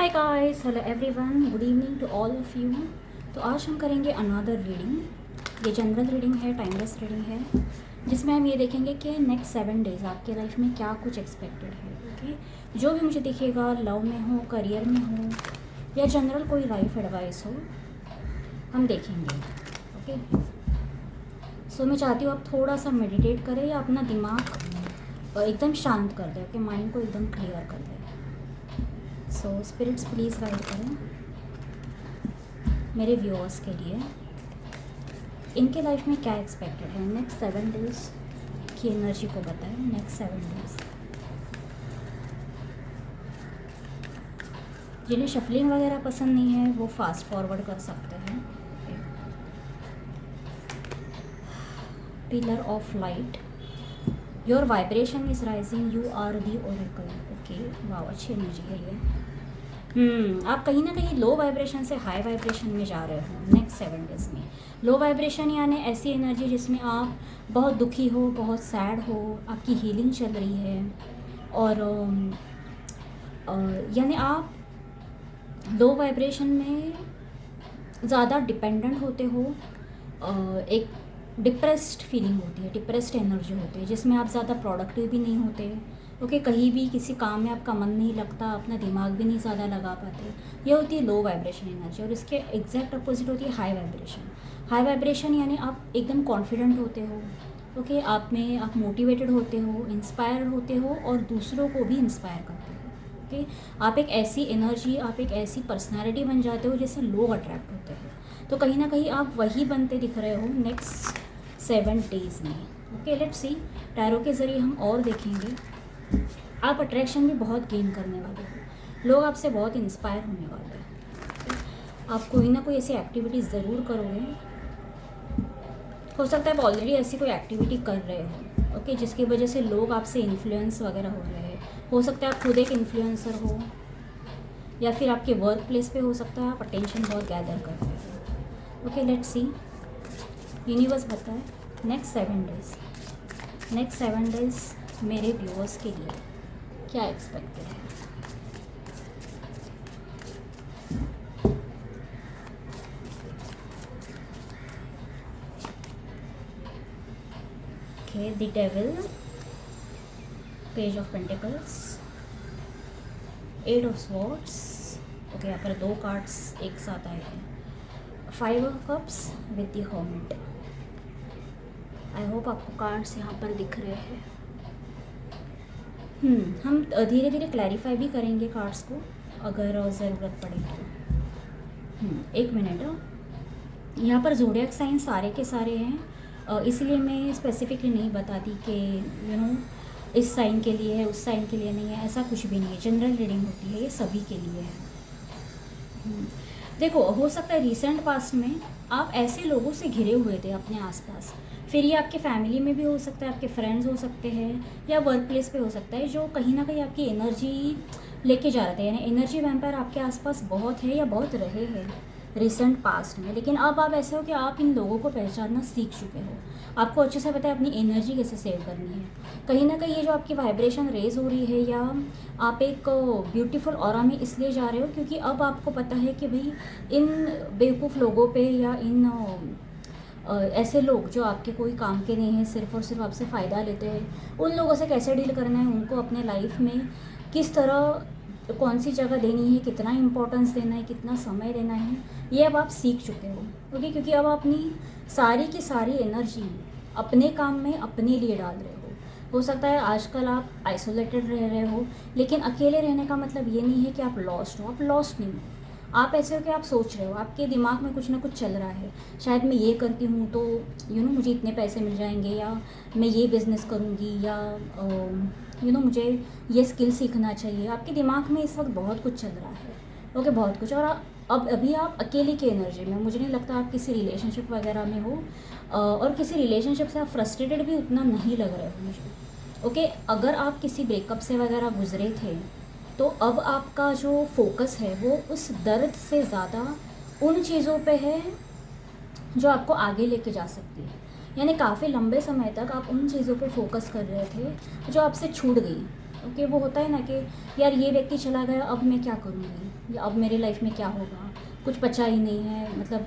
Hi guys, hello everyone, good evening to all of you. तो आज हम करेंगे अनदर रीडिंग। ये जनरल रीडिंग है, टाइमलेस रीडिंग है, जिसमें हम ये देखेंगे कि नेक्स्ट 7 डेज़ आपके लाइफ में क्या कुछ एक्सपेक्टेड है। ओके, जो भी मुझे दिखेगा, लव में हो, करियर में हो, या जनरल कोई लाइफ एडवाइस हो, हम देखेंगे। ओके, सो मैं चाहती हूँ आप थोड़ा सा मेडिटेट करें या अपना दिमाग एकदम शांत कर दें। ओके, माइंड को एकदम क्लियर कर दें। सो स्पिरिट्स प्लीज़ गाइड करें मेरे व्यूअर्स के लिए, इनके लाइफ में क्या एक्सपेक्टेड है नेक्स्ट 7 डेज़ की एनर्जी को बताएं। नेक्स्ट 7 डेज़ जिन्हें शफलिंग वगैरह पसंद नहीं है वो फास्ट फॉरवर्ड कर सकते हैं। Pillar of light, your vibration is rising, you are the oracle. Okay, वाह, अच्छी एनर्जी है ये। आप कहीं ना कहीं लो वाइब्रेशन से हाई वाइब्रेशन में जा रहे हो नेक्स्ट 7 डेज़ में। लो वाइब्रेशन यानी ऐसी एनर्जी जिसमें आप बहुत दुखी हो, बहुत सैड हो, आपकी हीलिंग चल रही है, और यानी आप लो वाइब्रेशन में ज़्यादा डिपेंडेंट होते हो। एक डिप्रेस्ड फीलिंग होती है, डिप्रेस्ड एनर्जी होती है, जिसमें आप ज़्यादा प्रोडक्टिव भी नहीं होते। ओके, कहीं भी किसी काम में आपका मन नहीं लगता, अपना दिमाग भी नहीं ज़्यादा लगा पाते। ये होती है लो वाइब्रेशन एनर्जी। और इसके एग्जैक्ट अपोजिट होती है हाई वाइब्रेशन। हाई वाइब्रेशन यानी आप एकदम कॉन्फिडेंट होते हो। ओके, आप मोटिवेटेड होते हो, इंस्पायर होते हो, और दूसरों को भी इंस्पायर करते हो। ओके, आप एक ऐसी एनर्जी, आप एक ऐसी पर्सनैलिटी बन जाते हो जिससे लोग अट्रैक्ट होते हैं। तो कहीं ना कहीं आप वही बनते दिख रहे हो नेक्स्ट 7 डेज़ में। ओके, लेट्स सी, टैरो के ज़रिए हम और देखेंगे। आप अट्रैक्शन भी बहुत गेन करने वाले हो, लोग आपसे बहुत इंस्पायर होने वाले हैं। आप कोई ना कोई ऐसी एक्टिविटी ज़रूर करोगे। हो सकता है आप ऑलरेडी ऐसी कोई एक्टिविटी कर रहे हो, ओके, जिसकी वजह से लोग आपसे इन्फ्लुएंस वगैरह हो रहे हैं। हो सकता है आप खुद एक इन्फ्लुएंसर हो, या फिर आपके वर्क प्लेस पे हो सकता है आप अटेंशन बहुत गैदर कर रहे हो। ओके, लेट्स सी, यूनिवर्स बताए नेक्स्ट 7 डेज़ मेरे व्यूअर्स के लिए क्या एक्सपेक्टेड है। Okay, the devil, page of pentacles, 8 of swords. Okay, यहाँ पर 2 कार्ड्स एक साथ आए हैं। 5 of cups with the hermit. I hope आपको कार्ड्स यहाँ पर दिख रहे हैं। हम धीरे धीरे क्लैरिफाई भी करेंगे कार्ड्स को अगर ज़रूरत पड़े तो। एक मिनट, यहाँ पर ज़ोडिएक साइन सारे के सारे हैं, इसलिए मैं स्पेसिफिकली नहीं बताती कि इस साइन के लिए है, उस साइन के लिए नहीं है। ऐसा कुछ भी नहीं है, जनरल रीडिंग होती है, ये सभी के लिए है। देखो, हो सकता है रिसेंट पास्ट में आप ऐसे लोगों से घिरे हुए थे अपने आसपास, फिर ये आपके फैमिली में भी हो सकता है, आपके फ्रेंड्स हो सकते हैं, या वर्क प्लेस पे हो सकता है, जो कहीं ना कहीं आपकी एनर्जी लेके जा रहे थे। यानी एनर्जी वैम्पायर आपके आसपास बहुत है या बहुत रहे हैं रिसेंट पास्ट में। लेकिन अब आप ऐसे हो कि आप इन लोगों को पहचानना सीख चुके हो। आपको अच्छे से पता है अपनी एनर्जी कैसे सेव करनी है। कहीं ना कहीं ये जो आपकी वाइब्रेशन रेज हो रही है, या आप एक ब्यूटीफुल ऑरा में इसलिए जा रहे हो क्योंकि अब आपको पता है कि भाई इन बेवकूफ़ लोगों पे, या इन ऐसे लोग जो आपके कोई काम के नहीं हैं, सिर्फ और सिर्फ आपसे फ़ायदा लेते हैं, उन लोगों से कैसे डील करना है, उनको अपने लाइफ में किस तरह, कौन सी जगह देनी है, कितना इम्पोर्टेंस देना है, कितना समय देना है, ये अब आप सीख चुके हो। ओके, क्योंकि अब अपनी सारी की सारी एनर्जी अपने काम में अपने लिए डाल रहे हो सकता है आजकल आप आइसोलेटेड रह रहे हो, लेकिन अकेले रहने का मतलब ये नहीं है कि आप लॉस्ट हो। आप लॉस्ट नहीं हो, आप ऐसे हो कि आप सोच रहे हो, आपके दिमाग में कुछ ना कुछ चल रहा है। शायद मैं ये करती हूँ तो मुझे इतने पैसे मिल जाएंगे, या मैं ये बिज़नेस करूँगी, या मुझे ये स्किल सीखना चाहिए। आपके दिमाग में इस वक्त बहुत कुछ चल रहा है। ओके, बहुत कुछ। और अब अभी आप अकेले की एनर्जी में, मुझे नहीं लगता आप किसी रिलेशनशिप वगैरह में हो, और किसी रिलेशनशिप से आप फ्रस्ट्रेटेड भी उतना नहीं लग रहे हो मुझे। ओके, अगर आप किसी ब्रेकअप से वगैरह गुजरे थे तो अब आपका जो फोकस है वो उस दर्द से ज़्यादा उन चीज़ों पे है जो आपको आगे लेके जा सकती है। यानी काफ़ी लंबे समय तक आप उन चीज़ों पे फोकस कर रहे थे जो आपसे छूट गई। ओके, वो होता है ना कि यार ये व्यक्ति चला गया, अब मैं क्या करूँगी, या अब मेरी लाइफ में क्या होगा, कुछ बचा ही नहीं है, मतलब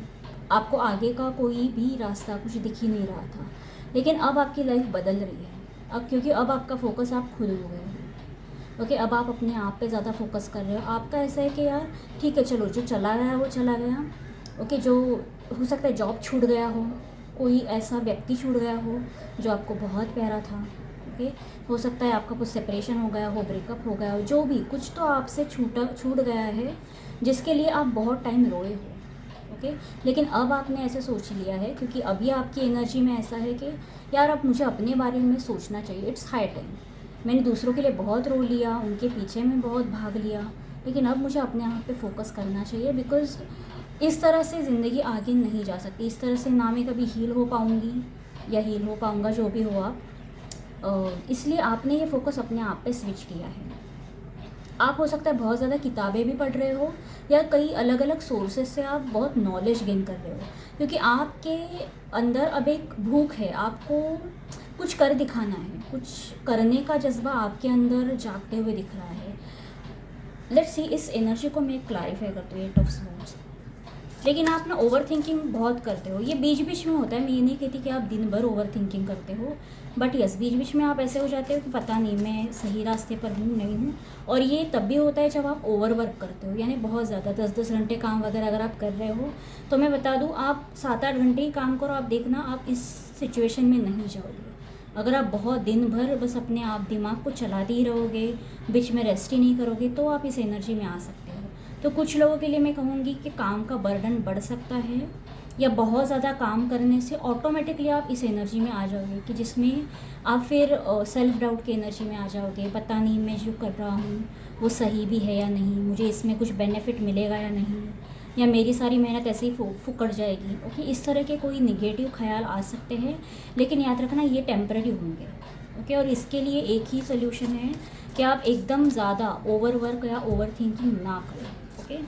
आपको आगे का कोई भी रास्ता कुछ दिख ही नहीं रहा था। लेकिन अब आपकी लाइफ बदल रही है, अब क्योंकि अब आपका फोकस आप खुद हो गए हो। ओके, अब आप अपने आप पे ज़्यादा फोकस कर रहे हो। आपका ऐसा है कि यार ठीक है, चलो जो चला गया वो चला गया। ओके, जो हो सकता है जॉब छूट गया हो, कोई ऐसा व्यक्ति छूट गया हो जो आपको बहुत प्यारा था। ओके, हो सकता है आपका कुछ सेपरेशन हो गया हो, ब्रेकअप हो गया हो, जो भी कुछ तो आपसे छूट गया है जिसके लिए आप बहुत टाइम रोए हो। ओके, लेकिन अब आपने ऐसे सोच लिया है क्योंकि अभी आपकी एनर्जी में ऐसा है कि यार अब मुझे अपने बारे में सोचना चाहिए। It's high time. मैंने दूसरों के लिए बहुत रो लिया, उनके पीछे में बहुत भाग लिया, लेकिन अब मुझे अपने आप पे फोकस करना चाहिए। बिकॉज़ इस तरह से ज़िंदगी आगे नहीं जा सकती। इस तरह से ना मैं कभी हील हो पाऊँगी या हील हो पाऊँगा, जो भी हो आप। इसलिए आपने ये फोकस अपने आप पे स्विच किया है। आप हो सकता है बहुत ज़्यादा किताबें भी पढ़ रहे हो या कई अलग अलग सोर्सेज से आप बहुत नॉलेज गेन कर रहे हो, क्योंकि आपके अंदर अब एक भूख है, आपको कुछ कर दिखाना है, कुछ करने का जज्बा आपके अंदर जागते हुए दिख रहा है। लेट्स सी, इस एनर्जी को मैं क्लैरिफाई करती हूँ, 8 ऑफ स्वॉर्ड्स। लेकिन आप ना ओवर थिंकिंग बहुत करते हो, ये बीच बीच में होता है। मैं ये नहीं कहती कि आप दिन भर ओवर थिंकिंग करते हो, बट यस, बीच बीच में आप ऐसे हो जाते हो कि पता नहीं मैं सही रास्ते पर हूँ नहीं हूँ। और ये तब भी होता है जब आप ओवर वर्क करते हो, यानी बहुत ज़्यादा 10-10 घंटे काम वगैरह अगर आप कर रहे हो, तो मैं बता दूँ आप 7-8 घंटे ही काम करो, आप देखना आप इस सिचुएशन में नहीं जाओगे। अगर आप बहुत दिन भर बस अपने आप दिमाग को चलाते ही रहोगे, बीच में रेस्ट ही नहीं करोगे, तो आप इस एनर्जी में आ सकते हो। तो कुछ लोगों के लिए मैं कहूँगी कि काम का बर्डन बढ़ सकता है, या बहुत ज़्यादा काम करने से ऑटोमेटिकली आप इस एनर्जी में आ जाओगे कि जिसमें आप फिर सेल्फ डाउट की एनर्जी में आ जाओगे। पता नहीं मैं जो कर रहा हूँ वो सही भी है या नहीं, मुझे इसमें कुछ बेनिफिट मिलेगा या नहीं, या मेरी सारी मेहनत ऐसे ही फुकट जाएगी। ओके, इस तरह के कोई निगेटिव ख्याल आ सकते हैं, लेकिन याद रखना ये टेम्पररी होंगे। ओके, और इसके लिए एक ही सोल्यूशन है कि आप एकदम ज़्यादा ओवर वर्क या ओवर थिंकिंग ना करें। Okay,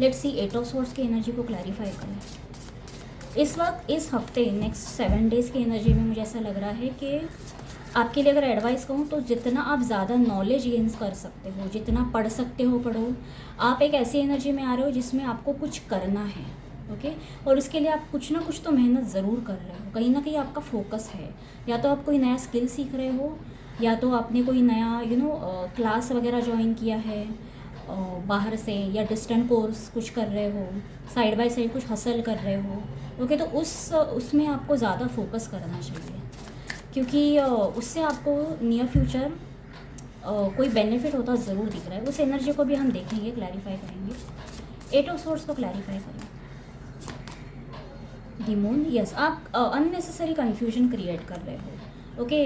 let's see 8 of swords की एनर्जी को क्लैरिफाई करें। इस वक्त इस हफ्ते नेक्स्ट 7 डेज़ की एनर्जी में मुझे ऐसा लग रहा है कि आपके लिए अगर एडवाइस कहूँ तो जितना आप ज़्यादा नॉलेज गेन कर सकते हो, जितना पढ़ सकते हो पढ़ो। आप एक ऐसी एनर्जी में आ रहे हो जिसमें आपको कुछ करना है। ओके, और इसके लिए आप कुछ ना कुछ तो मेहनत ज़रूर कर रहे हो, कहीं ना कहीं आपका फोकस है। या तो आप कोई नया स्किल सीख रहे हो, या तो आपने कोई नया क्लास वगैरह ज्वाइन किया है बाहर से, या डिस्टेंट कोर्स कुछ कर रहे हो, साइड बाय साइड कुछ हसल कर रहे हो। ओके, तो उसमें आपको ज़्यादा फोकस करना चाहिए, क्योंकि उससे आपको नियर फ्यूचर कोई बेनिफिट होता ज़रूर दिख रहा है। उस एनर्जी को भी हम देखेंगे, क्लैरिफाई करेंगे। 8 ऑफ स्वॉर्ड्स को क्लैरिफाई करें। द मून, यस, आप अननेसेसरी कन्फ्यूजन क्रिएट कर रहे हो। ओके,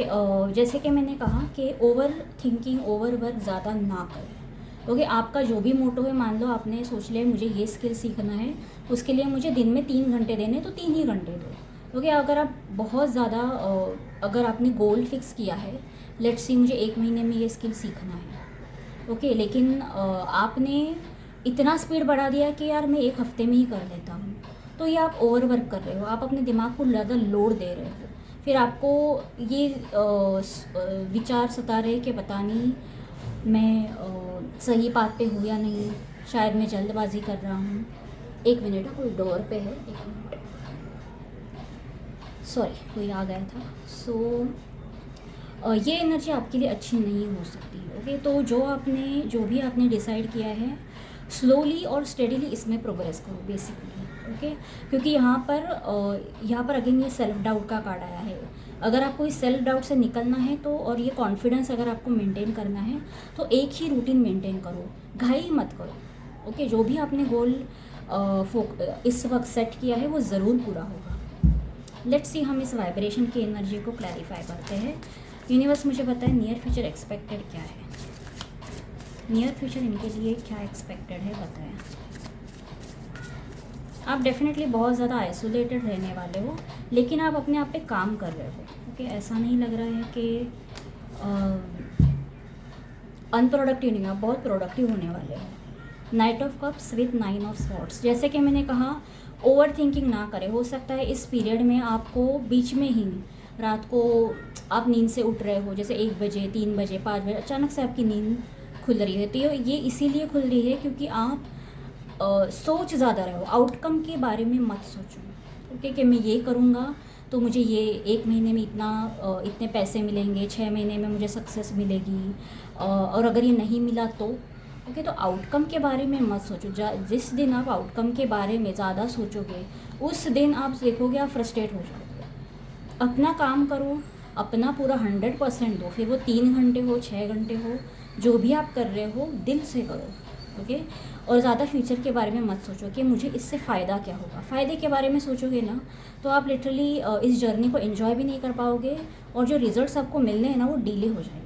जैसे कि मैंने कहा कि ओवर थिंकिंग, ओवर वर्क ज़्यादा ना करें। ओके, आपका जो भी मोटो है, मान लो आपने सोच लिया मुझे ये स्किल सीखना है, उसके लिए मुझे दिन में 3 घंटे देने, तो 3 ही घंटे दो। ओके, अगर आप बहुत ज़्यादा अगर आपने गोल फिक्स किया है, लेट्स सी मुझे 1 महीने में ये स्किल सीखना है। ओके, लेकिन आपने इतना स्पीड बढ़ा दिया कि यार मैं 1 हफ्ते में ही कर लेता हूँ, तो ये आप ओवर वर्क कर रहे हो, आप अपने दिमाग को ज़्यादा लोड दे रहे हो। फिर आपको ये विचार सता रहे कि पता नहीं मैं सही बात पे हूँ या नहीं, शायद मैं जल्दबाजी कर रहा हूँ। 1 मिनट, कोई डोर पे है, 1 मिनट, सॉरी, कोई आ गया था। ये एनर्जी आपके लिए अच्छी नहीं हो सकती। ओके, तो जो भी आपने डिसाइड किया है, स्लोली और स्टेडीली इसमें प्रोग्रेस करो बेसिकली। ओके, क्योंकि यहाँ पर अगेन ये सेल्फ डाउट का कार्ड आया है। अगर आपको इस सेल्फ डाउट से निकलना है तो, और ये कॉन्फिडेंस अगर आपको मेंटेन करना है, तो एक ही रूटीन मेंटेन करो, घाई मत करो। ओके, जो भी आपने गोल इस वक्त सेट किया है वो ज़रूर पूरा होगा। लेट्स सी, हम इस वाइब्रेशन की एनर्जी को क्लैरिफाई करते हैं। यूनिवर्स मुझे बताए नियर फ्यूचर एक्सपेक्टेड क्या है, नियर फ्यूचर इनके लिए क्या एक्सपेक्टेड है, बताएं। आप डेफिनेटली बहुत ज़्यादा आइसोलेटेड रहने वाले हो, लेकिन आप अपने आप पे काम कर रहे हो। ओके, ऐसा नहीं लग रहा है कि अनप्रोडक्टिव नहीं, आप बहुत प्रोडक्टिव होने वाले हो। Night of cups with 9 of swords. जैसे कि मैंने कहा, ओवर थिंकिंग ना करें। हो सकता है इस पीरियड में आपको बीच में ही रात को आप नींद से उठ रहे हो, जैसे 1 बजे, 3 बजे, 5 बजे अचानक से आपकी नींद खुल रही है। तो ये इसीलिए खुल रही है क्योंकि आप सोच ज़्यादा रहे हो, आउटकम के बारे में मत सोचो। ओके, कि मैं ये करूँगा तो मुझे ये 1 महीने में इतने पैसे मिलेंगे, 6 महीने में मुझे सक्सेस मिलेगी, और अगर ये नहीं मिला तो ओके। तो आउटकम के बारे में मत सोचो। जिस दिन आप आउटकम के बारे में ज़्यादा सोचोगे उस दिन आप देखोगे आप फ्रस्ट्रेट हो जाओगे। अपना काम करो, अपना पूरा 100% दो, फिर वो 3 घंटे हो, 6 घंटे हो, जो भी आप कर रहे हो दिल से करो। ओके, और ज़्यादा फ्यूचर के बारे में मत सोचो कि मुझे इससे फ़ायदा क्या होगा। फ़ायदे के बारे में सोचोगे ना तो आप लिटरली इस जर्नी को एंजॉय भी नहीं कर पाओगे, और जो रिजल्ट्स आपको मिलने हैं ना वो डिले हो जाएंगे।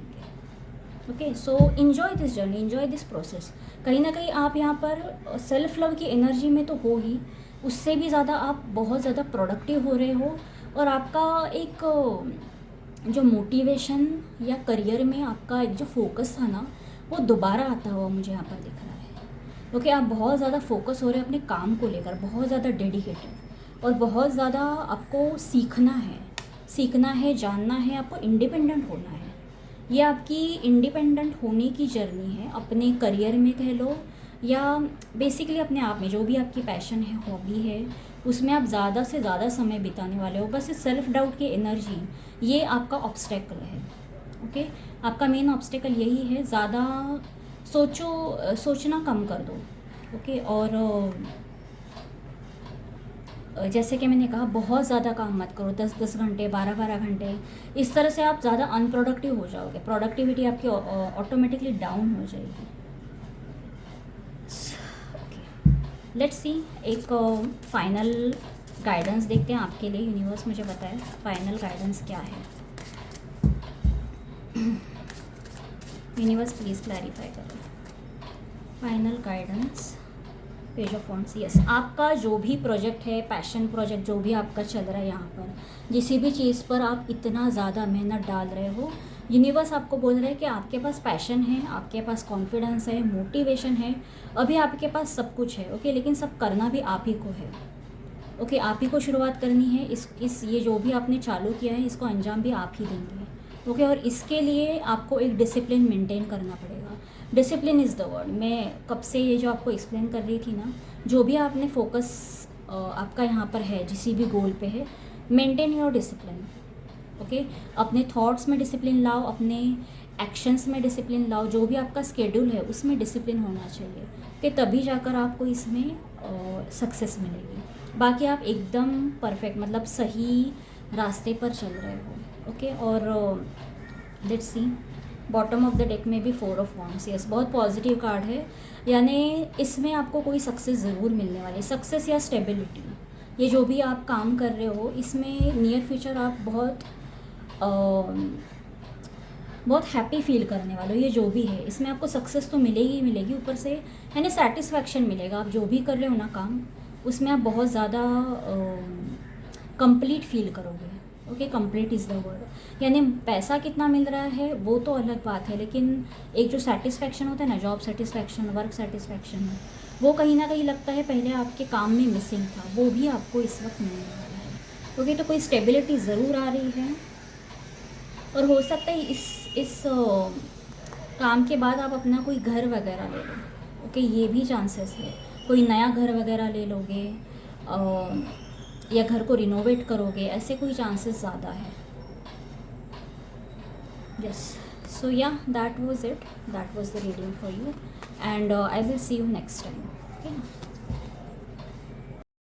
Okay, so enjoy this journey, enjoy this process. कहीं ना कहीं आप यहाँ पर सेल्फ लव की एनर्जी में तो हो ही, उससे भी ज़्यादा आप बहुत ज़्यादा प्रोडक्टिव हो रहे हो, और आपका एक जो मोटिवेशन या करियर में आपका एक जो फोकस था ना वो दोबारा आता हुआ मुझे यहाँ पर दिख रहा है। क्योंकि आप बहुत ज़्यादा फोकस हो रहे हैं अपने काम को लेकर, बहुत ज़्यादा डेडिकेटेड, और बहुत ज़्यादा आपको सीखना है, जानना है, आपको इंडिपेंडेंट होना है। ये आपकी इंडिपेंडेंट होने की जर्नी है, अपने करियर में कह लो या बेसिकली अपने आप में, जो भी आपकी पैशन है, हॉबी है, उसमें आप ज़्यादा से ज़्यादा समय बिताने वाले हो। बस इस सेल्फ डाउट की एनर्जी ये आपका ऑब्स्टेकल है। ओके, आपका मेन ऑब्स्टेकल यही है, ज़्यादा सोचना कम कर दो। ओके, और जैसे कि मैंने कहा बहुत ज़्यादा काम मत करो, 10-10 घंटे, 12-12 घंटे, इस तरह से आप ज़्यादा अनप्रोडक्टिव हो जाओगे, प्रोडक्टिविटी आपकी ऑटोमेटिकली डाउन हो जाएगी। ओके, लेट्स सी, एक फाइनल गाइडेंस देखते हैं आपके लिए। यूनिवर्स मुझे बताए फाइनल गाइडेंस क्या है। यूनिवर्स प्लीज़ क्लैरिफाई करो final guidance. Page of wands, yes, आपका जो भी प्रोजेक्ट है, पैशन प्रोजेक्ट जो भी आपका चल रहा है, यहाँ पर जिस भी चीज़ पर आप इतना ज़्यादा मेहनत डाल रहे हो, यूनिवर्स आपको बोल रहा है कि आपके पास पैशन है, आपके पास कॉन्फिडेंस है, मोटिवेशन है, अभी आपके पास सब कुछ है। ओके, लेकिन सब करना भी आप ही को है। ओके, आप ही को शुरुआत करनी है। इस ये जो भी आपने चालू किया है इसको अंजाम भी आप ही देंगे। ओके, और इसके लिए आपको एक डिसिप्लिन मेंटेन करना पड़ेगा। Discipline is the word. मैं कब से ये जो आपको एक्सप्लेन कर रही थी ना, जो भी आपने फोकस आपका यहाँ पर है, जिस भी गोल पे है, मेंटेन योर डिसिप्लिन। ओके, अपने थॉट्स में डिसिप्लिन लाओ, अपने एक्शंस में डिसिप्लिन लाओ, जो भी आपका स्केड्यूल है उसमें डिसिप्लिन होना चाहिए, कि तभी जाकर आपको इसमें सक्सेस मिलेगी। बाकी आप एकदम परफेक्ट, मतलब सही रास्ते पर चल रहे हो। ओके, और let's see, bottom of the deck में भी 4 ऑफ वॉन्ड्स, यस, बहुत पॉजिटिव कार्ड है, यानी इसमें आपको कोई सक्सेस ज़रूर मिलने वाली है, सक्सेस या स्टेबिलिटी। ये जो भी आप काम कर रहे हो इसमें नियर फ्यूचर आप बहुत हैप्पी फील करने वाले हो। ये जो भी है इसमें आपको सक्सेस तो मिलेगी ही मिलेगी, ऊपर से यानी सेटिस्फैक्शन मिलेगा। आप जो भी कर रहे हो ना काम, उसमें आप बहुत ज़्यादा कंप्लीट फील करोगे। Okay, complete is the word. यानी पैसा कितना मिल रहा है वो तो अलग बात है, लेकिन एक जो सेटिस्फैक्शन होता है ना, जॉब सेटिस्फैक्शन, वर्क सेटिस्फैक्शन, वो कहीं ना कहीं लगता है पहले आपके काम में मिसिंग था, वो भी आपको इस वक्त मिलने वाला है। ओके, तो कोई स्टेबिलिटी ज़रूर आ रही है, और हो सकता है इस काम के बाद आप अपना कोई घर वगैरह ले लो। ओके, ये भी चांसेस है, कोई नया घर वगैरह ले लोगे, या घर को रिनोवेट करोगे, ऐसे कोई चांसेस ज़्यादा है। यस, सो या that was it, that was the reading for you, and I will see you next time. Okay.